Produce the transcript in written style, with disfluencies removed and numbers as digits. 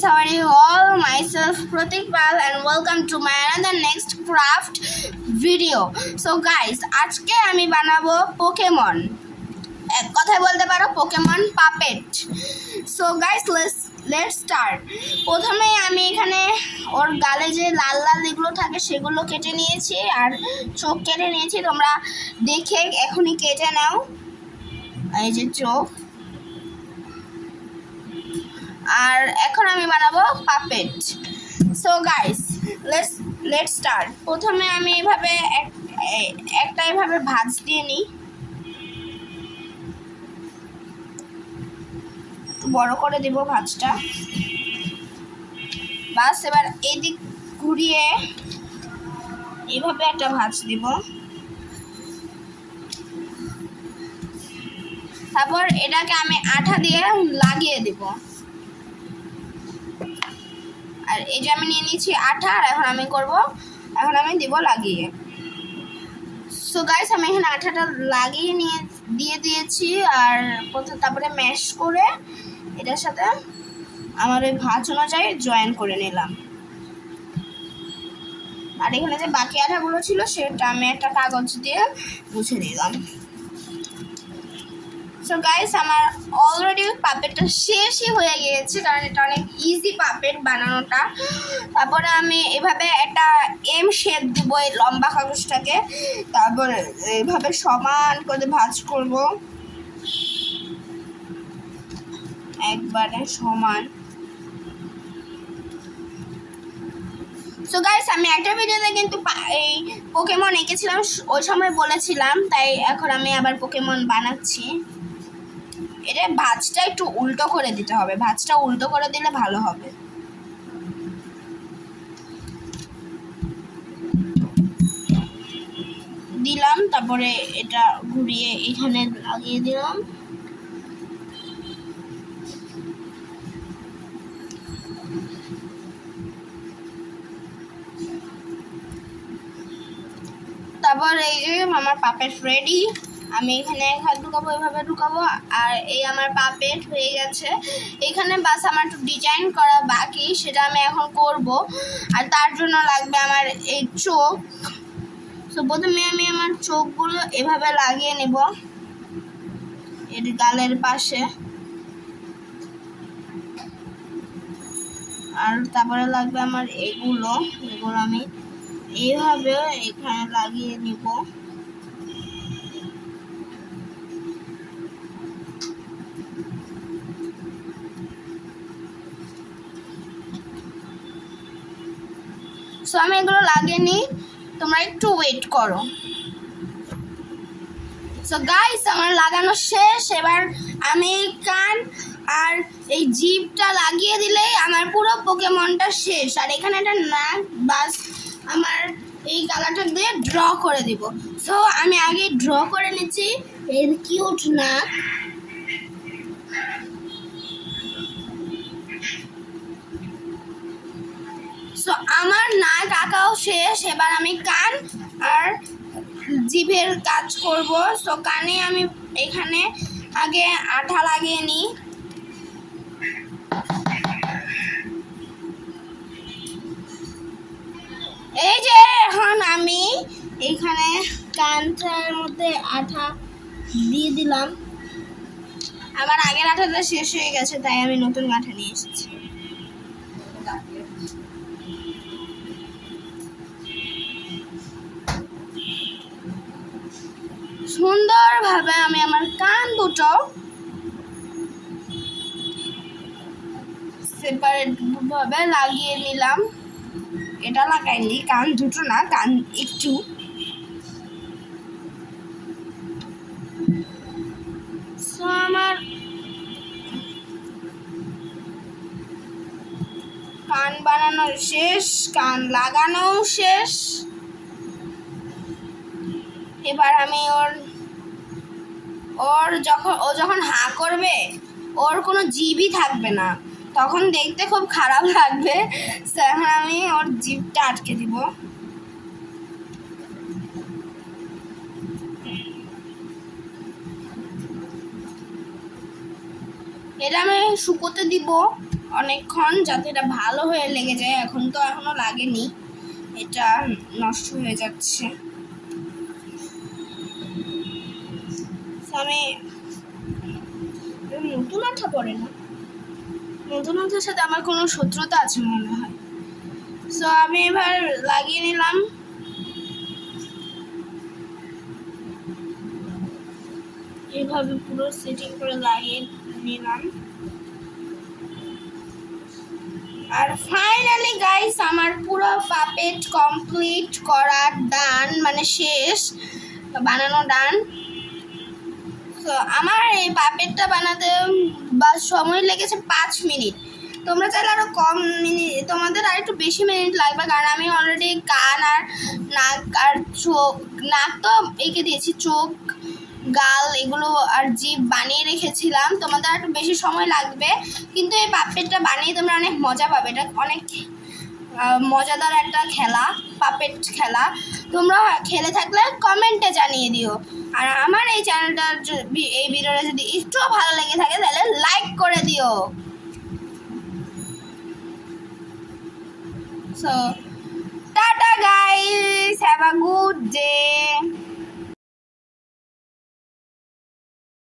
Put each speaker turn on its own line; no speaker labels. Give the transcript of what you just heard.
how are you all? Myself Pratik Pal and welcome to my another next craft video. So guys, আজকে আমি বানাবো Pokemon, এক কথায় বলতে পারো Pokemon puppet. So guys let's start. প্রথমে আমি এখানে ওর গালে যে লাল লাল এগুলো থাকে সেগুলো কেটে নিয়েছি আর চোখ কেটে নিয়েছি। তোমরা দেখে এখনই কেটে নাও। এই যে চোখ। আর এখন আমি বানাবো puppet. So guys let's start. প্রথমে আমি এইভাবে একটা এইভাবে ভাঁজ দিয়ে নিই, একটু বড় করে দেব ভাঁজটা। বাস এবার এদিক ঘুরিয়ে এইভাবে একটা ভাঁজ দিব। তারপর এটাকে আমি আঠা দিয়ে লাগিয়ে দেব। আর এই যে আমি নিয়ে নিয়েছি আঠা, আর এখন আমি দিব লাগিয়ে। সো গাইস, আমি এখানে আঠাটা লাগিয়ে দিয়ে দিয়েছি। আর তারপরে ম্যাশ করে এটার সাথে আমার ওই ভাঁজ অনুযায়ী জয়েন করে নিলাম। আর এখানে যে বাকি আঠাগুলো ছিল সেটা আমি একটা কাগজ দিয়ে মুছে দিলাম। সো গাইস, আমার অলরেডি পাপেটটা শেষই হয়ে গিয়েছে, কারণ এটা অনেক ইজি পাপেট বানানোটা। তারপরে আমি এভাবে একটা এম শেপ দিব এই লম্বা কাগজটাকে। তারপরে এইভাবে সমান করে ভাঁজ করব, একবারে সমান। সো গাইস, আমি একটা ভিডিওতে কিন্তু এই পোকেমন এঁকেছিলাম, ওই সময় বলেছিলাম, তাই এখন আমি আবার পোকেমন বানাচ্ছি। এটা ভাঁজটা একটু উল্টো করে দিতে হবে, ভাঁজটা উল্টো করে দিলে ভালো হবে। দিলাম, তারপরে এটা ঘুরিয়ে এখানে লাগিয়ে দিলাম। তারপর এই যে আমার পাপেট রেডি। আমি এখানে এক হাত ঢুকাবো, এভাবে ঢুকাবো, আর এই আমার পাপেট হয়ে গেছে। এখানে বাস আমার একটু ডিজাইন করা বাকি, সেটা আমি এখন করব। আর তার জন্য লাগবে আমার এই চোখ। তো প্রথমে আমি আমার চোখগুলো এভাবে লাগিয়ে নেব এর গালের পাশে। আর তারপরে লাগবে আমার এগুলো আমি এইভাবে এখানে লাগিয়ে নিব। সো আমি এগুলো লাগিয়ে নিই, তোমরা একটু ওয়েট করো। সো গাইস, আমার লাগানো শেষ। এবার আমি কান আর এই জিভটা লাগিয়ে দিলেই আমার পুরো পোকেমনটা শেষ। আর এখানে একটা নাক, বাস আমার এই কালারটা দিয়ে ড্র করে দিব। সো আমি আগে ড্র করে নিচ্ছি এর কিউট নাক। সো আমার নাক আঁকাও শেষ। এবার আমি কান আর জিভের কাজ করব। সো কানে আমি এখানে আগে আঠা লাগিয়ে নিই। এই যে এখন আমি এখানে কানটার মধ্যে আঠা দিয়ে দিলাম। আমার আগের আঠাটা শেষ হয়ে গেছে, তাই আমি নতুন আঠা নিয়ে এসেছি। সুন্দরভাবে আমি আমার কান দুটো সেপারেট ভাবে লাগিয়ে নিলাম। এটা লাগাইনি, কান দুটো না, কান একটু। আমার কান বানানো শেষ, কান লাগানো শেষ। এবার আমি ও যখন হাঁ করবে, ওর কোনো জিভই থাকবে না, তখন দেখতে খুব খারাপ লাগবে। এখন আমি ওর জিভটা আটকে দিব। এটা আমি শুকোতে দিব। অনেকক্ষণ যাতে এটা ভালো হয়ে লেগে যায়। এখন তো এখনো লাগেনি, এটা নষ্ট হয়ে যাচ্ছে। আমি নতুন আঠা পড়ে না, নতুন আঠার সাথে আমার কোনো শত্রুতা আছে মনে হয়। সো আমি এবার লাগিয়ে নিলাম। এইভাবে পুরো সেটিং করে লাগিয়ে নিলাম। আর ফাইনালি গাইস আমার পুরো পাপেট কমপ্লিট করা ডান, মানে শেষ, বানানো ডান। তো আমার এই পাপেটটা বানাতে বা সময় লেগেছে 5 মিনিট। তোমরা চাইলে আরও কম মিনিট, তোমাদের আর একটু বেশি মিনিট লাগবে, কারণ আমি অলরেডি কান আর নাক আর চোখ, নাক তো এঁকে দিয়েছি, চোখ গাল এগুলো আর জিভ বানিয়ে রেখেছিলাম। তোমাদের একটু বেশি সময় লাগবে, কিন্তু এই পাপেটটা বানিয়ে তোমরা অনেক মজা পাবে। এটা অনেক মজাদার একটা খেলা, পাপেট খেলা। তোমরা খেলে থাকলে কমেন্টে জানিয়ে দিও। আর আমার এই চ্যানেলটার এই ভিডিওটা যদি একটুও ভালো লেগে থাকে তাহলে লাইক করে দিও। So tata guys, have a good day.